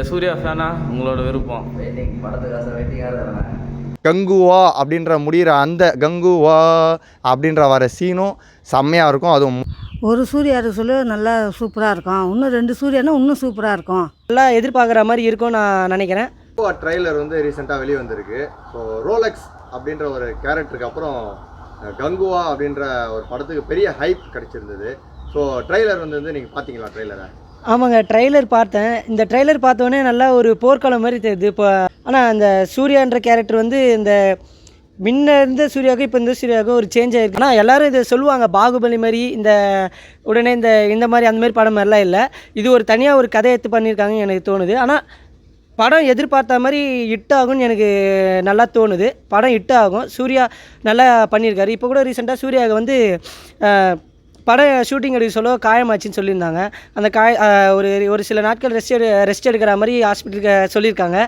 சூர்யா ஃபேனா உங்களோட விருப்பம்? கங்குவா அப்படின்ற முடிகிற அந்த கங்குவா அப்படின்ற வர சீனும் செம்மையாக இருக்கும். அதுவும் ஒரு சூர்யா சொல்ல நல்லா சூப்பராக இருக்கும். இன்னும் 2 சூர்யானா இன்னும் சூப்பராக இருக்கும். நல்லா எதிர்பார்க்குற மாதிரி இருக்கும் நான் நினைக்கிறேன். ட்ரெய்லர் வந்து ரீசெண்டாக வெளியே வந்திருக்கு. ஸோ ரோலெக்ஸ் அப்படின்ற ஒரு கேரக்டருக்கு அப்புறம் கங்குவா அப்படின்ற ஒரு படத்துக்கு பெரிய ஹைப் கிடச்சிருந்தது. ஸோ ட்ரெய்லர் வந்து நீங்கள் பார்த்தீங்களா ட்ரெய்லரை? ஆமாங்க, ட்ரெய்லர் பார்த்தேன். இந்த ட்ரெய்லர் பார்த்தோன்னே நல்லா ஒரு போர்க்காலம் மாதிரி தெரியுது. இப்போ ஆனால் அந்த சூர்யான்ற கேரக்டர் வந்து இந்த முன்ன இருந்த சூர்யாவுக்கு இப்போ இந்த சூர்யாவுக்கு ஒரு சேஞ்ச் ஆகிருக்கு. ஆனால் எல்லோரும் இதை சொல்லுவாங்க பாகுபலி மாதிரி இந்த உடனே இந்த மாதிரி அந்த மாதிரி படம் மாதிரிலாம் இல்லை. இது ஒரு தனியாக ஒரு கதை எடுத்து பண்ணியிருக்காங்கன்னு எனக்கு தோணுது. ஆனால் படம் எதிர்பார்த்த மாதிரி ஹிட் ஆகும்னு எனக்கு நல்லா தோணுது. படம் ஹிட் ஆகும். சூர்யா நல்லா பண்ணியிருக்காரு. இப்போ கூட ரீசெண்டாக சூர்யாவுக்கு வந்து படம் ஷூட்டிங் எடுக்க சொல்ல காயமாச்சின்னு சொல்லியிருந்தாங்க. அந்த ஒரு சில நாட்கள் ரெஸ்ட் எடுக்கிற மாதிரி ஹாஸ்பிட்டலுக்கு சொல்லியிருக்காங்க.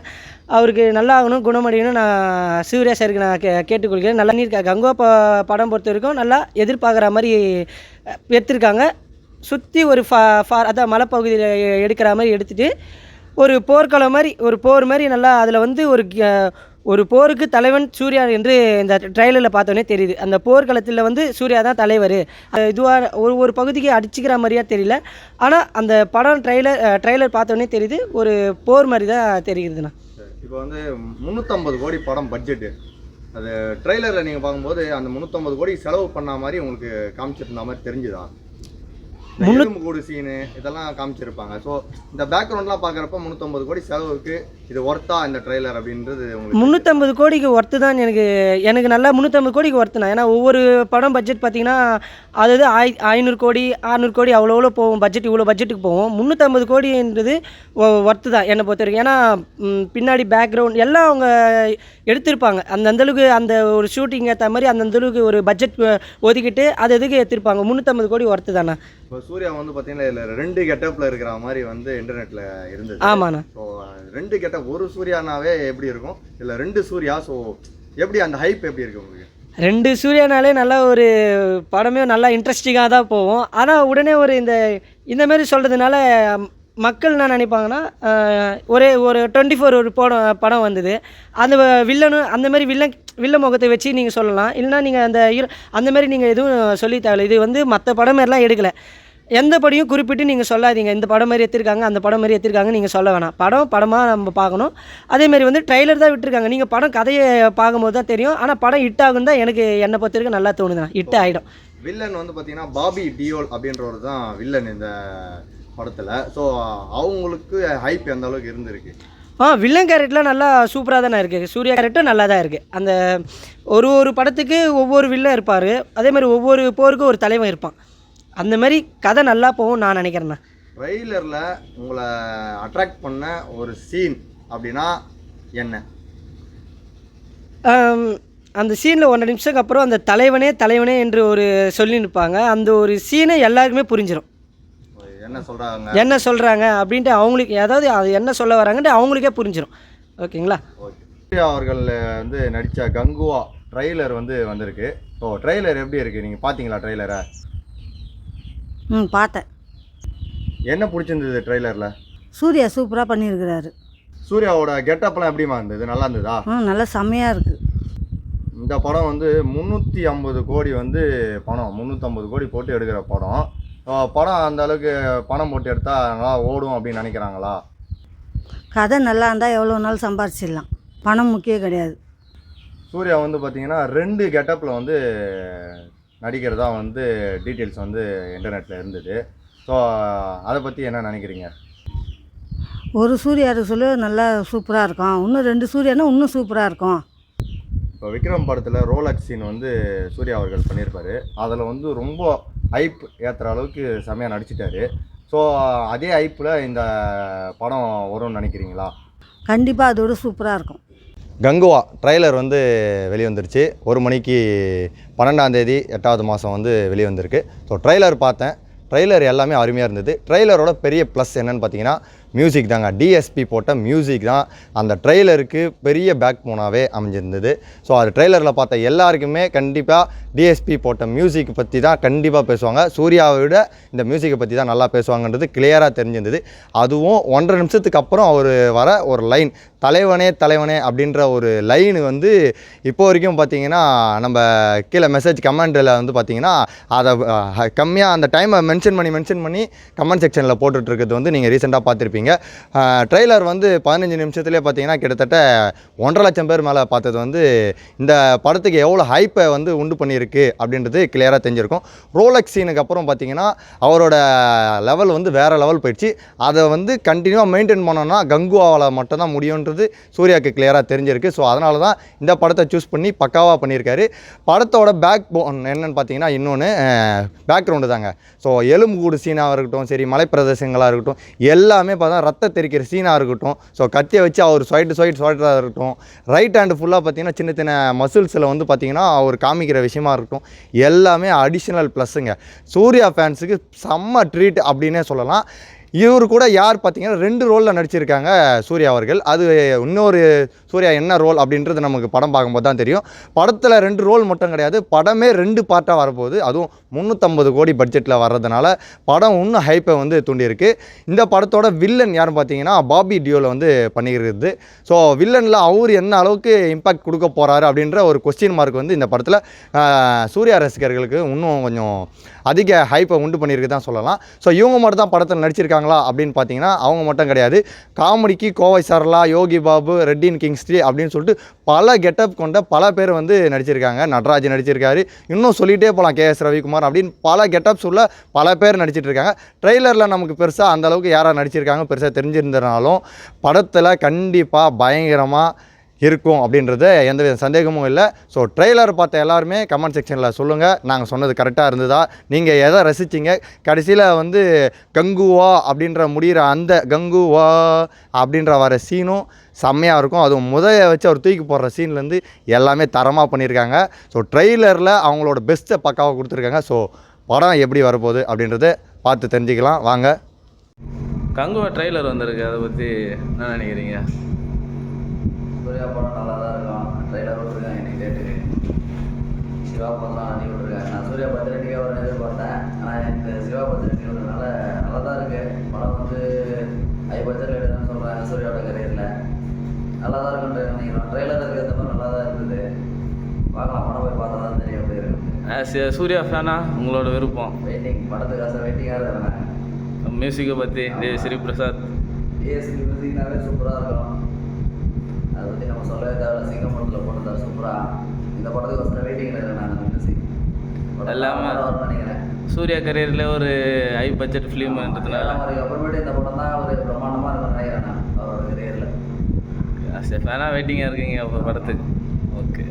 அவருக்கு நல்லா ஆகணும், குணமடையணும் நான் சூர்யா சாருக்கு நான் கேட்டுக்கொள்கிறேன். நல்லா பண்ணியிருக்காங்க. கங்குவா படம் பொறுத்த வரைக்கும் நல்லா எதிர்பார்க்குற மாதிரி எடுத்திருக்காங்க. சுற்றி ஒரு அதான் மலைப்பகுதியில் எடுக்கிற மாதிரி எடுத்துகிட்டு ஒரு போர்க்களம் மாதிரி ஒரு போர் மாதிரி நல்லா அதில் வந்து ஒரு போருக்கு தலைவன் சூர்யா என்று இந்த ட்ரெய்லரில் பார்த்தோன்னே தெரியுது. அந்த போர்க்களத்தில் வந்து சூர்யா தான் தலைவர். இதுவாக ஒரு பகுதிக்கு அடிச்சுக்கிற மாதிரியா தெரியல. ஆனால் அந்த படம் ட்ரெய்லர் பார்த்தோன்னே தெரியுது ஒரு போர் மாதிரி தான் தெரியுதுண்ணா. இப்போ வந்து 350 கோடி படம் பட்ஜெட்டு. அது ட்ரெய்லரில் நீங்கள் பார்க்கும்போது அந்த 350 கோடி செலவு பண்ண மாதிரி உங்களுக்கு காமிச்சிருந்த மாதிரி தெரிஞ்சுதா? கூடு சீனு இதெல்லாம் காமிச்சிருப்பாங்க. ஸோ இந்த பேக்ரவுண்ட்லாம் பார்க்குறப்ப 350 கோடி செலவுக்கு இது ஒர்த்தா இந்த ட்ரெய்லர் அப்படின்றது உங்களுக்கு? 350 கோடிக்கு ஒர்த்து தான். எனக்கு நல்லா 350 கோடிக்கு ஒர்த்துனா. ஏன்னா ஒவ்வொரு படம் பட்ஜெட் பார்த்திங்கன்னா அதாவது 500 கோடி 600 கோடி அவ்வளோ போகும் பட்ஜெட். இவ்வளோ பட்ஜெட்டுக்கு போகும். 350 கோடின்றது ஒர்த்து தான் என்னை பொறுத்த வரைக்கும். ஏன்னா பின்னாடி பேக்ரவுண்ட் எல்லாம் அவங்க எடுத்திருப்பாங்க. அந்தளவுக்கு அந்த ஒரு ஷூட்டிங் ஏற்ற மாதிரி அந்தளவுக்கு ஒரு பட்ஜெட் ஒதுக்கிட்டு அது எதுக்கு எடுத்திருப்பாங்க. 350 கோடி ஒர்த்து தானே. இப்போ சூர்யா வந்து பார்த்தீங்கன்னா இதில் 2 கெட்டப்பில் இருக்கிற மாதிரி வந்து இன்டர்நெட்டில் இருந்தது. ஆமாண்ணா. ஸோ 2 கெட்டப், ஒரு சூர்யானாவே எப்படி இருக்கும், இல்லை 2 சூர்யா. ஸோ எப்படி அந்த ஹைப் எப்படி இருக்குது உங்களுக்கு? 2 சூர்யானாலே நல்லா ஒரு படமே நல்லா இன்ட்ரெஸ்டிங்காக தான் போகும். ஆனால் உடனே இந்த மாதிரி சொல்கிறதுனால மக்கள் என்ன நினைப்பாங்கன்னா ஒரு 24 ஒரு படம் வந்தது. அந்த வில்லனும் அந்த மாதிரி வில்ல முகத்தை வச்சு நீங்கள் சொல்லலாம். இல்லைனா நீங்கள் அந்த மாதிரி நீங்கள் எதுவும் சொல்லி தேவையில்லை. இது வந்து மற்ற படம் மாதிரிலாம் எடுக்கலை. எந்த படையும் குறிப்பிட்டு நீங்கள் சொல்லாதீங்க இந்த படம் மாதிரி எடுத்திருக்காங்க அந்த படம் மாதிரி எடுத்திருக்காங்க நீங்கள் சொல்ல வேணாம். படமாக நம்ம பார்க்கணும். அதேமாதிரி வந்து ட்ரெய்லர் தான் விட்டுருக்காங்க. நீங்கள் படம் கதையை பார்க்கும்போது தான் தெரியும். ஆனால் படம் ஹிட் ஆகும் தான் என்னை பொறுத்த வரைக்கும் நல்லா தோணுதுண்ணா. ஹிட் ஆகிடும். வில்லன் வந்து பார்த்தீங்கன்னா பாபி டியோல் அப்படின்றவர் தான் வில்லன் இந்த படத்தில். ஸோ அவங்களுக்கு ஹைப் எந்த அளவுக்கு இருந்திருக்கு? வில்லன் கேரக்டர்லாம் நல்லா சூப்பராக தானே இருக்குது. சூர்யா கேரக்டர் நல்லா தான் இருக்குது. அந்த ஒரு படத்துக்கு ஒவ்வொரு வில்லன் இருப்பார். அதேமாதிரி ஒவ்வொரு போருக்கும் ஒரு தலைவன் இருப்பான். அந்த மாதிரி கதை நல்லா போகும் நான் நினைக்கிறேண்ணா. ட்ரெய்லரில் உங்களை அட்ராக்ட் பண்ண ஒரு சீன் அப்படின்னா என்ன? அந்த சீனில் 1.5 நிமிஷத்துக்கு அப்புறம் அந்த தலைவனே என்று ஒரு சொல்லி நிற்பாங்க. அந்த ஒரு சீனை எல்லாருக்குமே புரிஞ்சிடும். என்ன சொல்கிறாங்க அப்படின்ட்டு அவங்களுக்கு, அதாவது அது என்ன சொல்ல வராங்கன்ட்டு அவங்களுக்கே புரிஞ்சிடும். ஓகேங்களா? சூர்யா அவர்கள் வந்து நடித்த கங்குவா ட்ரெய்லர் வந்து வந்திருக்கு. ஸோ ட்ரெய்லர் எப்படி இருக்குது? நீங்கள் பார்த்தீங்களா ட்ரெய்லரை? பார்த்தேன். என்ன பிடிச்சிருந்தது ட்ரெய்லரில்? சூர்யா சூப்பராக பண்ணியிருக்கிறாரு. சூர்யாவோட கெட்டப்லாம் எப்படிமா இருந்தது? நல்லா இருந்ததா? நல்லா செம்மையாக இருக்குது. இந்த படம் வந்து 350 கோடி வந்து பணம், 350 கோடி போட்டு எடுக்கிற படம். அந்த அளவுக்கு பணம் போட்டு எடுத்தால் நல்லா ஓடும் அப்படின்னு நினைக்கிறாங்களா? கதை நல்லா இருந்தால் எவ்வளோ நாள் சம்பாரிச்சிடலாம். பணம் முக்கியம் கிடையாது. சூர்யா வந்து பார்த்திங்கன்னா 2 கெட்டப்பில் வந்து நடிக்கிறதா வந்து டீட்டெயில்ஸ் வந்து இன்டர்நெட்டில் இருந்தது. ஸோ அதை பற்றி என்ன நினைக்கிறீங்க? ஒரு சூர்யா சொல்ல நல்லா சூப்பராக இருக்கும். இன்னும் 2 சூர்யானா இன்னும் சூப்பராக இருக்கும். இப்போ விக்ரம் படத்தில் ரோலக்ஸ் சீன் வந்து சூர்யா அவர்கள் பண்ணியிருப்பார். அதில் வந்து ரொம்ப ஹைப் ஏற்றுற அளவுக்கு செம்மையாக நடிச்சிட்டாரு. ஸோ அதே ஹைப்பில் இந்த படம் வரும்னு நினைக்கிறீங்களா? கண்டிப்பாக அதோட சூப்பராக இருக்கும். கங்குவா ட்ரெய்லர் வந்து வெளிவந்துருச்சு. 1 மணிக்கு 12ஆம் தேதி 8வது மாதம் வந்து வெளிவந்திருக்கு. ஸோ ட்ரெய்லர் பார்த்தேன். ட்ரெய்லர் எல்லாமே அருமையாக இருந்தது. ட்ரெய்லரோட பெரிய ப்ளஸ் என்னென்னு பார்த்தீங்கன்னா மியூசிக் தாங்க. டிஎஸ்பி போட்ட மியூசிக் தான் அந்த ட்ரெய்லருக்கு பெரிய பேக் போனாவே அமைஞ்சிருந்தது. ஸோ அது ட்ரெய்லரில் பார்த்த எல்லாருக்குமே கண்டிப்பாக டிஎஸ்பி போட்ட மியூசிக் பற்றி தான் கண்டிப்பாக பேசுவாங்க. சூர்யாவை விட இந்த மியூசிக்கை பற்றி தான் நல்லா பேசுவாங்கன்றது கிளியராக தெரிஞ்சிருந்தது. அதுவும் 1.5 நிமிஷத்துக்கு அப்புறம் அவர் வர ஒரு லைன், தலைவனே தலைவனே அப்படின்ற ஒரு லைன் வந்து இப்போ வரைக்கும் பார்த்தீங்கன்னா நம்ம கீழே மெசேஜ் கமெண்டில் வந்து பார்த்தீங்கன்னா அதை கம்மியாக அந்த டைமை மென்ஷன் பண்ணி கமெண்ட் செக்ஷனில் போட்டுட்ருக்கிறது வந்து நீங்கள் ரீசெண்டாக பார்த்துருப்பீங்க. ட்ரெய்லர் வந்து 15 நிமிஷத்துலேயே பார்த்தீங்கன்னா கிட்டத்தட்ட 1.5 லட்சம் பேர் மேலே பார்த்தது வந்து இந்த படத்துக்கு எவ்வளோ ஹைப்பை வந்து உண்டு பண்ணியிருக்கு அப்படின்றது கிளியராக தெரிஞ்சிருக்கும். ரோலக்ஸ் சீனுக்கு அப்புறம் பார்த்தீங்கன்னா அவரோட லெவல் வந்து வேறு லெவல் போயிடுச்சு. அதை வந்து கண்டினியூவாக மெயின்டைன் பண்ணோன்னா கங்குவாவில் மட்டும்தான் முடியுன்றது சூர்யாவுக்கு கிளியராக தெரிஞ்சிருக்கு. ஸோ அதனால தான் இந்த படத்தை சூஸ் பண்ணி பக்காவாக பண்ணியிருக்காரு. படத்தோட பேக் போன் என்னென்னு பார்த்தீங்கன்னா இன்னொன்று பேக்ரவுண்டு தாங்க. ஸோ எலும்புக்கூடு சீனாக இருக்கட்டும், சரி மலைப்பிரதேசங்களாக இருக்கட்டும், எல்லாமே பார்த்தா ரத்த தெரிக்கிற சீனாக இருக்கட்டும், ஸோ கத்தியை வச்சு அவர் சொல்கிறதா இருக்கட்டும், ரைட் ஹேண்டு ஃபுல்லாக பார்த்தீங்கன்னா சின்ன சின்ன மசில்ஸில் வந்து பார்த்தீங்கன்னா அவர் காமிக்கிற விஷயமா இருக்கட்டும், எல்லாமே அடிஷ்னல் ப்ளஸ்ஸுங்க. சூர்யா ஃபேன்ஸுக்கு செம்ம ட்ரீட் அப்படின்னே சொல்லலாம். இவர் கூட யார் பார்த்தீங்கன்னா 2 ரோலில் நடிச்சிருக்காங்க சூர்யா அவர்கள். அது இன்னொரு சூர்யா என்ன ரோல் அப்படின்றது நமக்கு படம் பார்க்கும்போது தான் தெரியும். படத்தில் 2 ரோல் மட்டும் கிடையாது, படமே 2 பார்ட்டாக வரப்போகுது. அதுவும் 350 கோடி பட்ஜெட்டில் வர்றதுனால படம் இன்னும் ஹைப்பை வந்து தூண்டியிருக்கு. இந்த படத்தோட வில்லன் யாருன்னு பார்த்தீங்கன்னா பாபி டியோவில் வந்து பண்ணிக்கிறது. ஸோ வில்லனில் அவர் என்ன அளவுக்கு இம்பாக்ட் கொடுக்க போகிறாரு அப்படின்ற ஒரு கொஸ்டின் மார்க் வந்து இந்த படத்தில் சூர்யா ரசிகர்களுக்கு இன்னும் கொஞ்சம் அதிக ஹைப்பை உண்டு பண்ணியிருக்கு தான் சொல்லலாம். ஸோ இவங்க மட்டும் தான் படத்தில் நடிச்சிருக்காங்களா அப்படின்னு பார்த்தீங்கன்னா அவங்க மட்டும் கிடையாது. காமெடிக்கு கோவை சரளா, யோகி பாபு, ரெட்டின் கிங்ஸ்லி அப்படின்னு சொல்லிட்டு பல கெட்டப் கொண்ட பல பேர் வந்து நடிச்சிருக்காங்க. நடராஜ் நடிச்சிருக்காரு, இன்னும் சொல்லிகிட்டே போகலாம், கேஎஸ் ரவிக்குமார் அப்படின்னு பல கெட்டப்ஸ் உள்ள பல பேர் நடிச்சிட்டு இருக்காங்க. ட்ரெய்லரில் நமக்கு பெருசாக அந்தளவுக்கு யாராக நடிச்சிருக்காங்க பெருசாக தெரிஞ்சிருந்தனாலும் படத்தில் கண்டிப்பாக பயங்கரமாக இருக்கும் அப்படின்றது எந்தவித சந்தேகமும் இல்லை. ஸோ ட்ரெய்லர் பார்த்த எல்லாருமே கமெண்ட் செக்ஷனில் சொல்லுங்கள், நாங்கள் சொன்னது கரெக்டாக இருந்ததா, நீங்கள் எதை ரசிச்சிங்க, கடைசியில் வந்து கங்குவா அப்படின்ற முடிகிற அந்த கங்குவா அப்படின்ற வர சீனும் செம்மையாக இருக்கும். அதுவும் முதலை வச்சு அவர் தூக்கி போடுற சீன்லேருந்து எல்லாமே தரமாக பண்ணியிருக்காங்க. ஸோ ட்ரெய்லரில் அவங்களோட பெஸ்ட்டை பக்காவாக கொடுத்துருக்காங்க. ஸோ படம் எப்படி வரப்போகுது அப்படின்றத பார்த்து தெரிஞ்சுக்கலாம் வாங்க. கங்குவா ட்ரெய்லர் வந்திருக்கு, அதை பற்றி என்ன நினைக்கிறீங்க? சூர்யா படம் நல்லா தான் இருக்கும். ட்ரெய்லர் விட்ருக்காங்க இன்னைக்கு டேட்டுக்கு. சிவா படம்லாம் அன்றைக்கி விட்ருக்காங்க. நான் சூர்யா 10 ரெட்டிக்காக வரும்னு எதிர்பார்த்தேன். ஆனால் இந்த சிவா 10 ரெட்டி விட்றதுனால நல்லா தான் இருக்குது. படம் வந்து ஹை பட்ஜெட்டில் எடுத்துன்னு சொல்கிறாங்க சூர்யாவோட கரியரில். நல்லா தான் இருக்குன்னு நினைக்கிறோம். ட்ரெய்லர் இருக்கிறது மாதிரி நல்லா தான் இருந்தது. பார்க்கலாம், படம் போய் பார்த்தா தான் தெரியும் எப்படி இருக்குது. சூர்யா ஃபேனா உங்களோட விருப்பம்? வெயிட்டிங், படத்துக்காக வெயிட்டிங்காக இருக்கிறேன். மியூசிக்கை பற்றி ஸ்ரீ பிரசாத் ஏஎஸ்பி மியூசிக்னாவே சூப்பராக இருக்கும். அதை பற்றி நம்ம சொல்லவே தேவையில்ல. சிங்கப்பூரத்தில் போட்டுருந்தார் சூப்பராக. இந்த படத்துக்கு வசதி வெயிட்டிங்கில் இருக்கேன் நான். மியூசிக் எல்லாமே நினைக்கிறேன். சூர்யா கரியரில் ஒரு ஹை பட்ஜெட் ஃபிலிம்ன்றதுனால அப்புறமேட்டு இந்த படம் தான் ஒரு பிரமாண்டமாக இருக்கும்னு நினைக்கிறேன் நான் அவரோட கரியரில். ஃபேனாக வெயிட்டிங்காக இருக்கீங்க அப்போ படத்துக்கு. ஓகே.